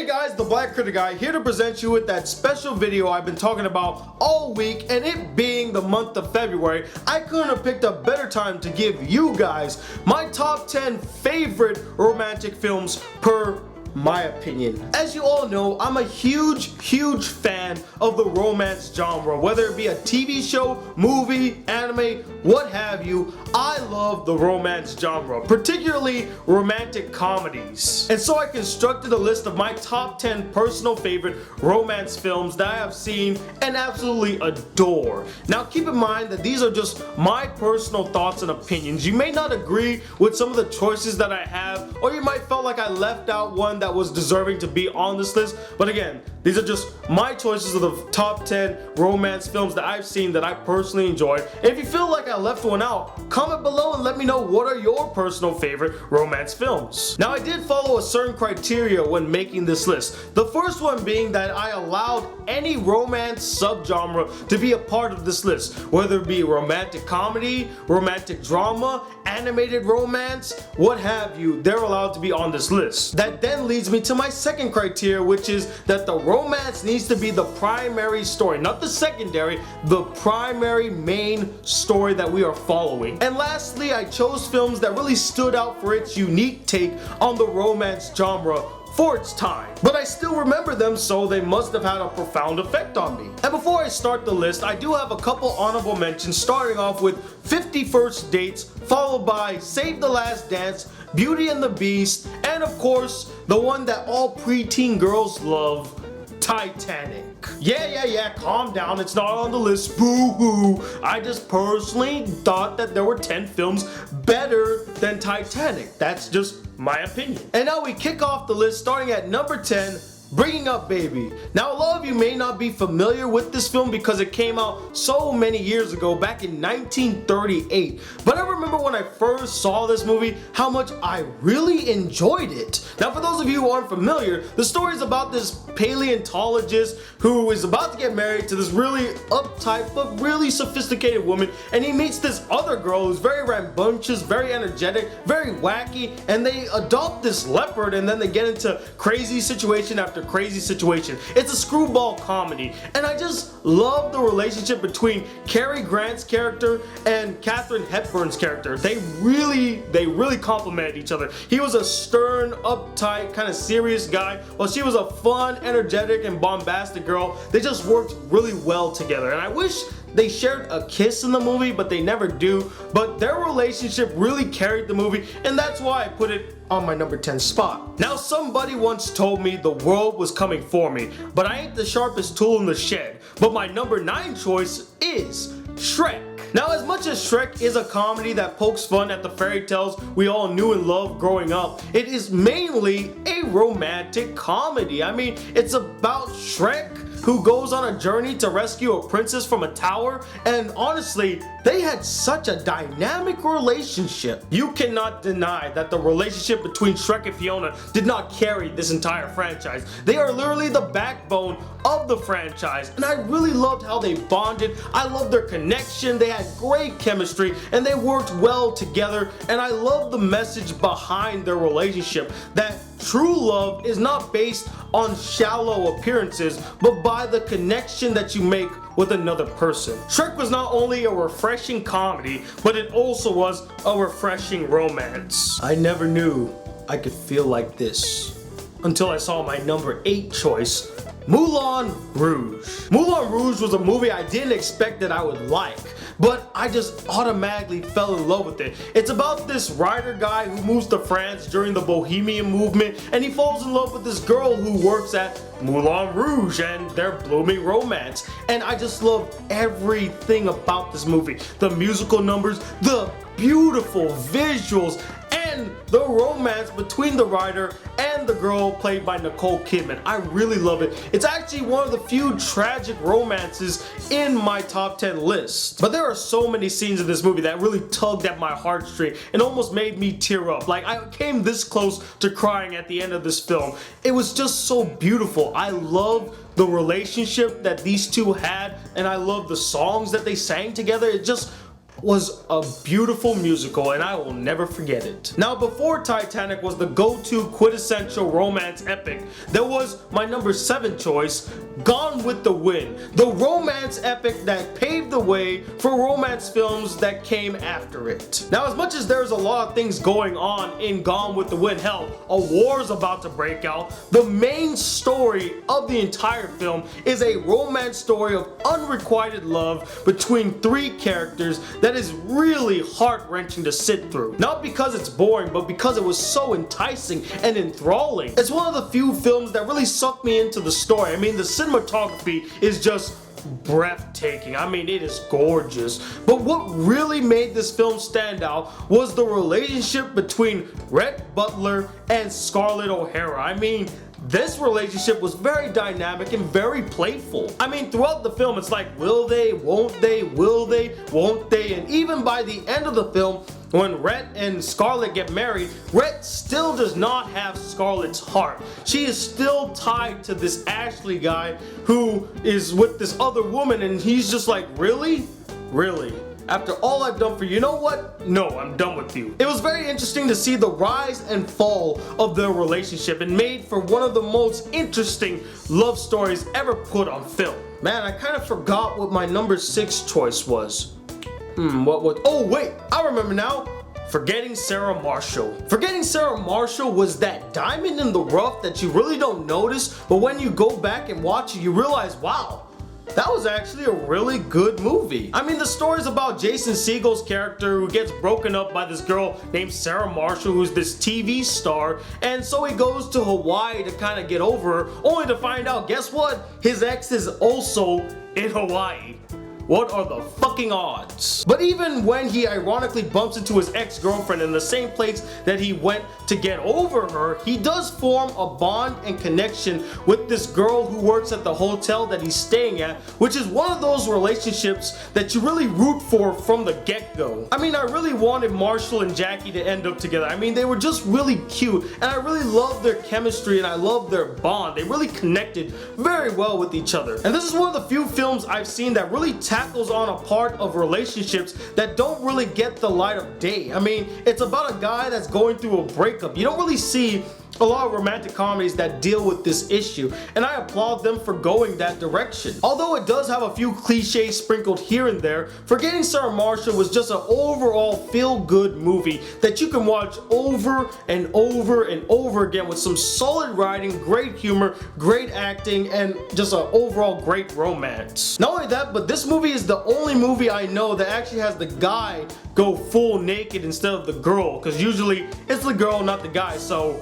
Hey guys, the Black Critic Guy here to present you with that special video I've been talking about all week, and it being the month of February, I couldn't have picked a better time to give you guys my top 10 favorite romantic films per my opinion. As you all know, I'm a huge fan of the romance genre, whether it be a TV show, movie, anime, what have you. I love the romance genre, particularly romantic comedies. And so I constructed a list of my top 10 personal favorite romance films that I have seen and absolutely adore. Now keep in mind that these are just my personal thoughts and opinions. You may not agree with some of the choices that I have, or you might feel like I left out one that was deserving to be on this list, but again, these are just my choices of the top 10 romance films that I've seen that I personally enjoy. And if you feel like I left one out, comment below and let me know what are your personal favorite romance films. Now I did follow a certain criteria when making this list. The first one being that I allowed any romance subgenre to be a part of this list, whether it be romantic comedy, romantic drama, animated romance, what have you, they're allowed to be on this list. That then leads me to my second criteria, which is that the romance needs to be the primary story, not the secondary, the primary main story that we are following. And lastly, I chose films that really stood out for its unique take on the romance genre for its time. But I still remember them, so they must have had a profound effect on me. And before I start the list, I do have a couple honorable mentions, starting off with 50 First Dates, followed by Save the Last Dance, Beauty and the Beast, and of course, the one that all preteen girls love, Titanic. Yeah, calm down, it's not on the list, boo-hoo. I just personally thought that there were 10 films better than Titanic. That's just my opinion. And now we kick off the list starting at number 10, Bringing Up Baby. Now a lot of you may not be familiar with this film because it came out so many years ago, back in 1938. But I remember when I first saw this movie, how much I really enjoyed it. Now for those of you who aren't familiar, the story is about this paleontologist who is about to get married to this really uptight but really sophisticated woman, and he meets this other girl who's very rambunctious, very energetic, very wacky, and they adopt this leopard, and then they get into crazy situation after crazy situation. It's a screwball comedy, and I just love the relationship between Cary Grant's character and Katharine Hepburn's character. They really complemented each other. He was a stern, uptight, kind of serious guy, while she was a fun, energetic, and bombastic girl. They just worked really well together, and I wish they shared a kiss in the movie, but they never do. But their relationship really carried the movie, and that's why I put it on my number 10 spot. Now somebody once told me the world was coming for me, but I ain't the sharpest tool in the shed. But my number 9 choice is Shrek. Now as much as Shrek is a comedy that pokes fun at the fairy tales we all knew and loved growing up, it is mainly a romantic comedy. I mean, it's about Shrek who goes on a journey to rescue a princess from a tower, and honestly, they had such a dynamic relationship. You cannot deny that the relationship between Shrek and Fiona did not carry this entire franchise. They are literally the backbone of the franchise, and I really loved how they bonded. I loved their connection, they had great chemistry, and they worked well together, and I love the message behind their relationship, that true love is not based on shallow appearances, but by the connection that you make with another person. Shrek was not only a refreshing comedy, but it also was a refreshing romance. I never knew I could feel like this until I saw my number 8 choice, Moulin Rouge. Moulin Rouge was a movie I didn't expect that I would like, but I just automatically fell in love with it. It's about this writer guy who moves to France during the Bohemian movement, and he falls in love with this girl who works at Moulin Rouge and their blooming romance. And I just love everything about this movie. The musical numbers, the beautiful visuals, and the romance between the writer and the girl played by Nicole Kidman. I really love it. It's actually one of the few tragic romances in my top 10 list. But there are so many scenes in this movie that really tugged at my heartstring and almost made me tear up. Like, I came this close to crying at the end of this film. It was just so beautiful. I love the relationship that these two had, and I love the songs that they sang together. It just was a beautiful musical and I will never forget it. Now before Titanic was the go-to quintessential romance epic, there was my number 7 choice, Gone with the Wind, the romance epic that paved the way for romance films that came after it. Now as much as there's a lot of things going on in Gone with the Wind, hell, a war's about to break out, the main story of the entire film is a romance story of unrequited love between 3 characters that is really heart-wrenching to sit through. Not because it's boring, but because it was so enticing and enthralling. It's one of the few films that really sucked me into the story. I mean, the cinematography is just breathtaking. I mean, it is gorgeous. But what really made this film stand out was the relationship between Rhett Butler and Scarlett O'Hara. I mean, this relationship was very dynamic and very playful. I mean, throughout the film, it's like, will they, won't they, will they, won't they? And even by the end of the film, when Rhett and Scarlett get married, Rhett still does not have Scarlett's heart. She is still tied to this Ashley guy who is with this other woman, and he's just like, really? Really? After all I've done for you, you know what? No, I'm done with you. It was very interesting to see the rise and fall of their relationship and made for one of the most interesting love stories ever put on film. Man, I kind of forgot what my number 6 choice was. Oh wait, I remember now. Forgetting Sarah Marshall. Forgetting Sarah Marshall was that diamond in the rough that you really don't notice, but when you go back and watch it, you realize, wow, that was actually a really good movie. I mean, the story's about Jason Segel's character who gets broken up by this girl named Sarah Marshall, who's this TV star, and so he goes to Hawaii to kind of get over her, only to find out, guess what? His ex is also in Hawaii. What are the fucking odds? But even when he ironically bumps into his ex-girlfriend in the same place that he went to get over her, he does form a bond and connection with this girl who works at the hotel that he's staying at, which is one of those relationships that you really root for from the get-go. I mean, I really wanted Marshall and Jackie to end up together. I mean, they were just really cute, and I really loved their chemistry and I loved their bond. They really connected very well with each other. And this is one of the few films I've seen that really tackles on a part of relationships that don't really get the light of day. I mean, it's about a guy that's going through a breakup. You don't really see a lot of romantic comedies that deal with this issue, and I applaud them for going that direction. Although it does have a few cliches sprinkled here and there, Forgetting Sarah Marshall was just an overall feel-good movie that you can watch over and over and over again with some solid writing, great humor, great acting, and just an overall great romance. Not only that, but this movie is the only movie I know that actually has the guy go full naked instead of the girl, because usually it's the girl, not the guy, so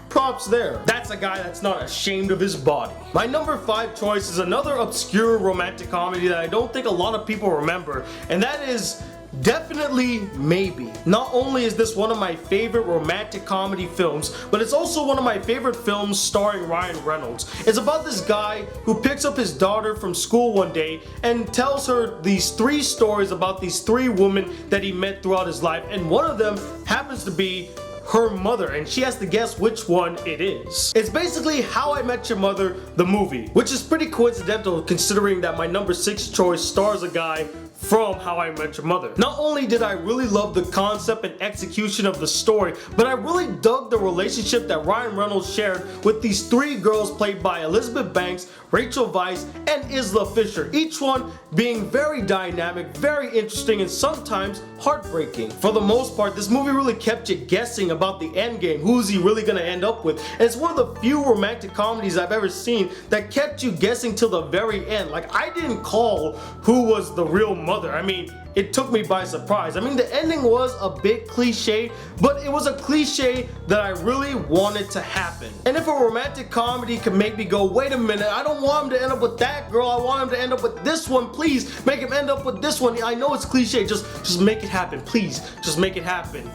props there. That's a guy that's not ashamed of his body. My number 5 choice is another obscure romantic comedy that I don't think a lot of people remember, and that is Definitely Maybe. Not only is this one of my favorite romantic comedy films, but it's also one of my favorite films starring Ryan Reynolds. It's about this guy who picks up his daughter from school one day and tells her these 3 stories about these 3 women that he met throughout his life, and one of them happens to be her mother, and she has to guess which one it is. It's basically How I Met Your Mother, the movie, which is pretty coincidental considering that my number 6 choice stars a guy from How I Met Your Mother. Not only did I really love the concept and execution of the story, but I really dug the relationship that Ryan Reynolds shared with these 3 girls played by Elizabeth Banks, Rachel Weisz, and Isla Fisher, each one being very dynamic, very interesting, and sometimes heartbreaking. For the most part, this movie really kept you guessing about the end game. Who's he really gonna end up with? And it's one of the few romantic comedies I've ever seen that kept you guessing till the very end. Like, I didn't call who was the real mother. I mean, it took me by surprise. I mean, the ending was a bit cliche, but it was a cliche that I really wanted to happen. And if a romantic comedy could make me go, wait a minute, I don't want him to end up with that girl, I want him to end up with this one, please make him end up with this one. I know it's cliche, just make it happen, please, just make it happen.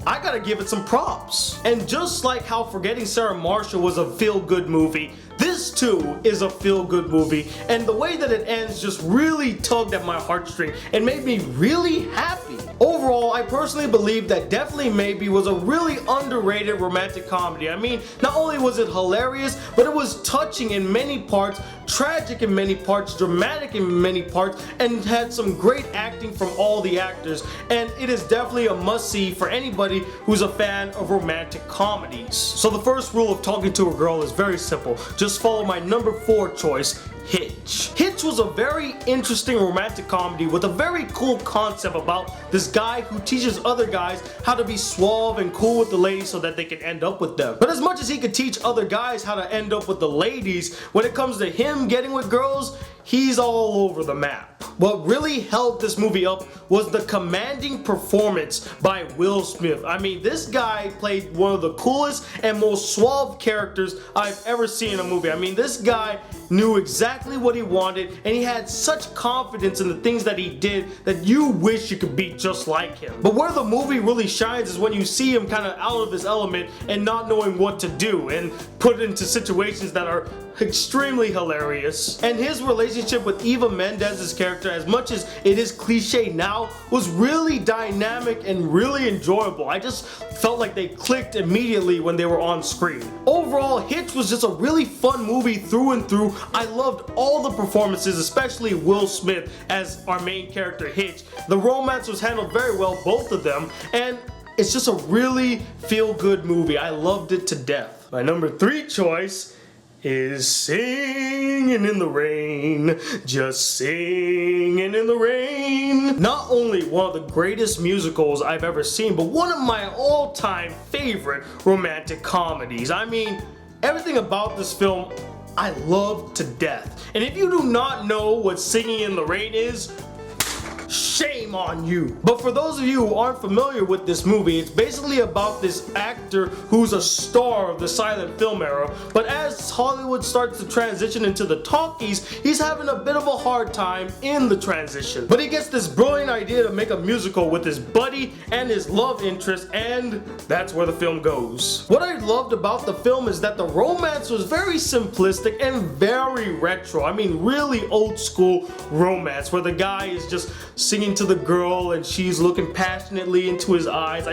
I gotta give it some props. And just like how Forgetting Sarah Marshall was a feel-good movie, this This too is a feel-good movie, and the way that it ends just really tugged at my heartstring and made me really happy. Overall, I personally believe that Definitely Maybe was a really underrated romantic comedy. I mean, not only was it hilarious, but it was touching in many parts, tragic in many parts, dramatic in many parts, and had some great acting from all the actors. And it is definitely a must-see for anybody who's a fan of romantic comedies. So the first rule of talking to a girl is very simple. Just follow my number 4 choice, Hitch. Hitch was a very interesting romantic comedy with a very cool concept about this guy who teaches other guys how to be suave and cool with the ladies so that they can end up with them. But as much as he could teach other guys how to end up with the ladies, when it comes to him getting with girls, he's all over the map. What really held this movie up was the commanding performance by Will Smith. I mean, this guy played one of the coolest and most suave characters I've ever seen in a movie. I mean, this guy knew exactly what he wanted, and he had such confidence in the things that he did that you wish you could be just like him. But where the movie really shines is when you see him kind of out of his element and not knowing what to do and put into situations that are extremely hilarious. And his relationship with Eva Mendes's character, as much as it is cliche now, was really dynamic and really enjoyable. I just felt like they clicked immediately when they were on screen. Overall, Hitch was just a really fun movie through and through. I loved all the performances, especially Will Smith as our main character Hitch. The romance was handled very well, both of them, and it's just a really feel-good movie. I loved it to death. My number 3 choice is Singing in the Rain, just singing in the rain. Not only one of the greatest musicals I've ever seen, but one of my all-time favorite romantic comedies. I mean, everything about this film I love to death. And if you do not know what Singing in the Rain is, shame on you. But for those of you who aren't familiar with this movie, it's basically about this actor who's a star of the silent film era, but as Hollywood starts to transition into the talkies, he's having a bit of a hard time in the transition. But he gets this brilliant idea to make a musical with his buddy and his love interest, and that's where the film goes. What I loved about the film is that the romance was very simplistic and very retro. I mean, really old school romance where the guy is just singing to the girl and she's looking passionately into his eyes.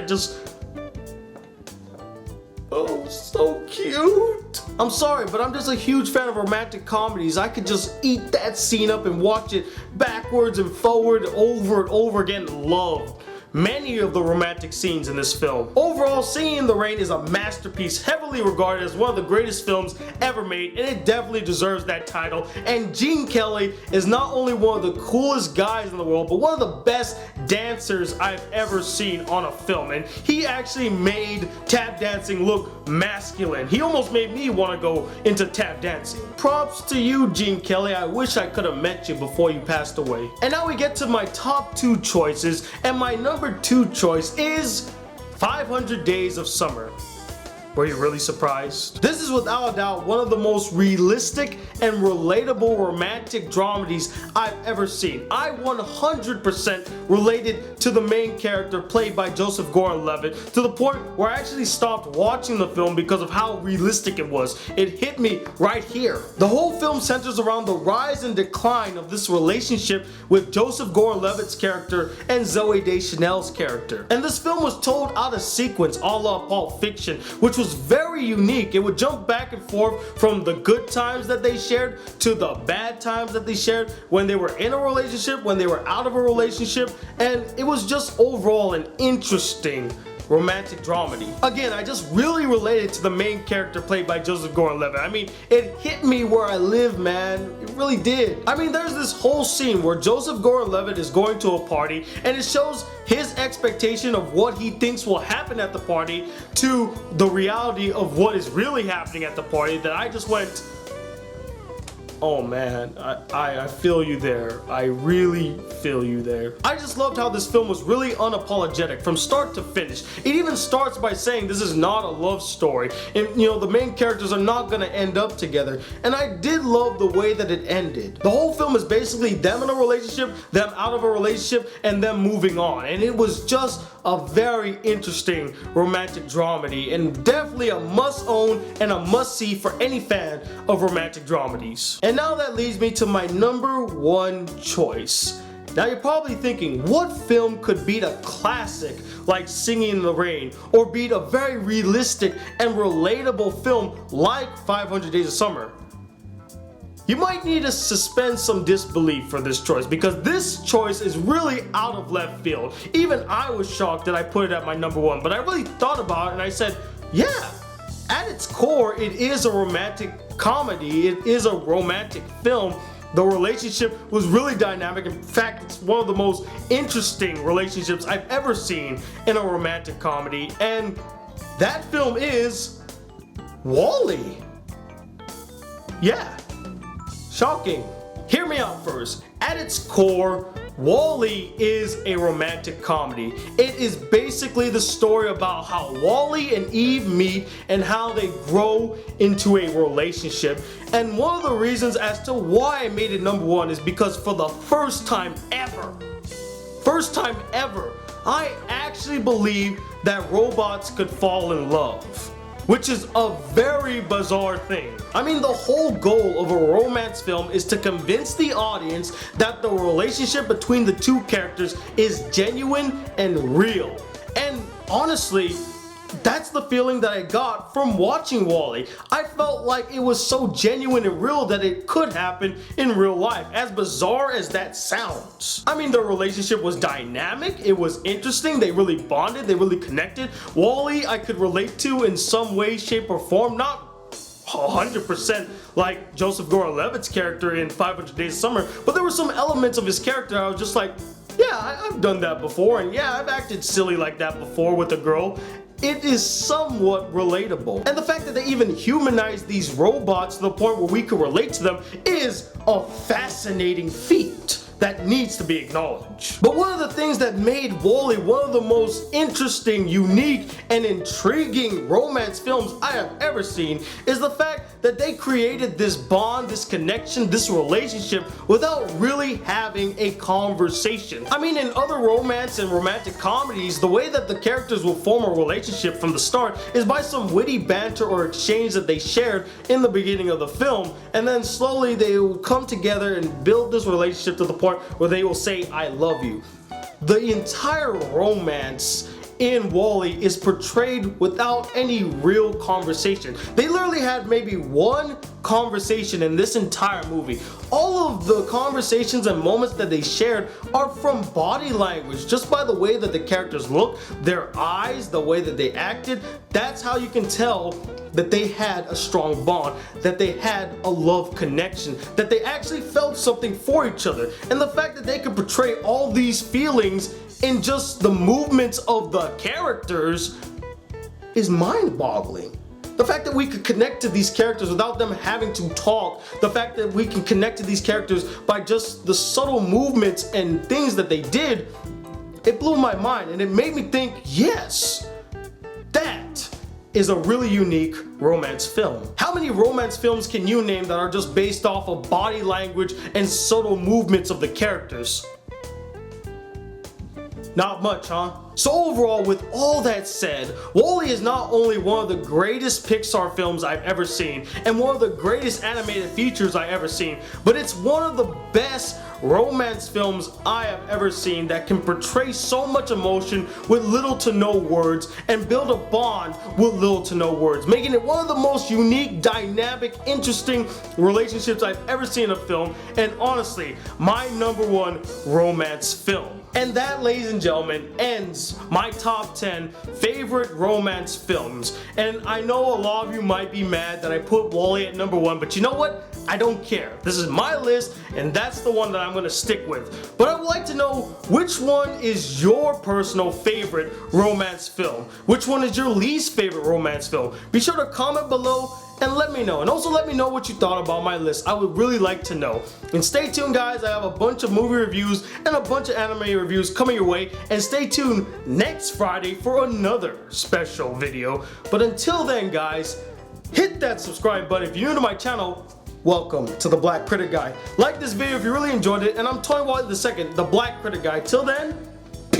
Oh, so cute. I'm sorry, but I'm just a huge fan of romantic comedies. I could just eat that scene up and watch it backwards and forward over and over again. Love many of the romantic scenes in this film. Overall, Singing in the Rain is a masterpiece, heavily regarded as one of the greatest films ever made, and it definitely deserves that title. And Gene Kelly is not only one of the coolest guys in the world, but one of the best dancers I've ever seen on a film. And he actually made tap dancing look masculine. He almost made me want to go into tap dancing. Props to you, Gene Kelly. I wish I could have met you before you passed away. And now we get to my top 2 choices, and my number 2 choice is 500 Days of Summer. Were you really surprised? This is without a doubt one of the most realistic and relatable romantic dramedies I've ever seen. I 100% related to the main character played by Joseph Gordon-Levitt to the point where I actually stopped watching the film because of how realistic it was. It hit me right here. The whole film centers around the rise and decline of this relationship with Joseph Gordon-Levitt's character and Zooey Deschanel's character. And this film was told out of sequence, a la Pulp Fiction, which was very unique. It would jump back and forth from the good times that they shared to the bad times that they shared, when they were in a relationship, when they were out of a relationship, and it was just overall an interesting romantic dramedy. Again, I just really related to the main character played by Joseph Gordon-Levitt. I mean, it hit me where I live, man. It really did. I mean, there's this whole scene where Joseph Gordon-Levitt is going to a party, and it shows his expectation of what he thinks will happen at the party to the reality of what is really happening at the party, that I just went, oh man, I feel you there. I really feel you there. I just loved how this film was really unapologetic from start to finish. It even starts by saying this is not a love story, and you know, the main characters are not gonna end up together, and I did love the way that it ended. The whole film is basically them in a relationship, them out of a relationship, and them moving on, and it was just a very interesting romantic dramedy, and definitely a must-own and a must-see for any fan of romantic dramedies. And now that leads me to my number one choice. Now you're probably thinking, what film could beat a classic like Singing in the Rain, or beat a very realistic and relatable film like 500 Days of Summer? You might need to suspend some disbelief for this choice, because this choice is really out of left field. Even I was shocked that I put it at my number one, but I really thought about it and I said, yeah, at its core it is a romantic comedy, it is a romantic film. The relationship was really dynamic. In fact, it's one of the most interesting relationships I've ever seen in a romantic comedy, and that film is WALL-E. Yeah. Shocking. Hear me out first. At its core, WALL-E is a romantic comedy. It is basically the story about how Wally and Eve meet and how they grow into a relationship. And one of the reasons as to why I made it number one is because for the first time ever, I actually believe that robots could fall in love. Which is a very bizarre thing. I mean, the whole goal of a romance film is to convince the audience that the relationship between the two characters is genuine and real. And honestly, that's the feeling that I got from watching WALL-E. I felt like it was so genuine and real that it could happen in real life, as bizarre as that sounds. I mean, the relationship was dynamic, it was interesting, they really bonded, they really connected. WALL-E I could relate to in some way, shape, or form, not 100% like Joseph Gordon-Levitt's character in 500 Days of Summer, but there were some elements of his character I was just like, yeah, I've done that before, and yeah, I've acted silly like that before with a girl. It is somewhat relatable. And the fact that they even humanize these robots to the point where we can relate to them is a fascinating feat that needs to be acknowledged. But one of the things that made WALL-E one of the most interesting, unique, and intriguing romance films I have ever seen is the fact that they created this bond, this connection, this relationship without really having a conversation. I mean, in other romance and romantic comedies, the way that the characters will form a relationship from the start is by some witty banter or exchange that they shared in the beginning of the film, and then slowly they will come together and build this relationship to the point where they will say, I love you. The entire romance in WALL-E is portrayed without any real conversation. They literally had maybe one conversation in this entire movie. All of the conversations and moments that they shared are from body language, just by the way that the characters look, their eyes, the way that they acted. That's how you can tell that they had a strong bond, that they had a love connection, that they actually felt something for each other. And the fact that they could portray all these feelings in just the movements of the characters is mind-boggling. The fact that we could connect to these characters without them having to talk, the fact that we can connect to these characters by just the subtle movements and things that they did, it blew my mind, and it made me think, yes, that is a really unique romance film. How many romance films can you name that are just based off of body language and subtle movements of the characters? Not much, huh? So overall, with all that said, WALL-E is not only one of the greatest Pixar films I've ever seen and one of the greatest animated features I've ever seen, but it's one of the best romance films I have ever seen that can portray so much emotion with little to no words and build a bond with little to no words, making it one of the most unique, dynamic, interesting relationships I've ever seen in a film, and honestly, my number one romance film. And that, ladies and gentlemen, ends my top 10 favorite romance films. And I know a lot of you might be mad that I put WALL-E at number one, but you know what? I don't care. This is my list, and that's the one that I'm gonna stick with. But I would like to know, which one is your personal favorite romance film? Which one is your least favorite romance film? Be sure to comment below and let me know. And also let me know what you thought about my list. I would really like to know. And stay tuned, guys. I have a bunch of movie reviews and a bunch of anime reviews coming your way. And stay tuned next Friday for another special video. But until then, guys, hit that subscribe button if you're new to my channel. Welcome to the Black Critic Guy. Like this video if you really enjoyed it. And I'm Tony Watt II, the Black Critic Guy. Till then,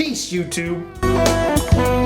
Peace, YouTube.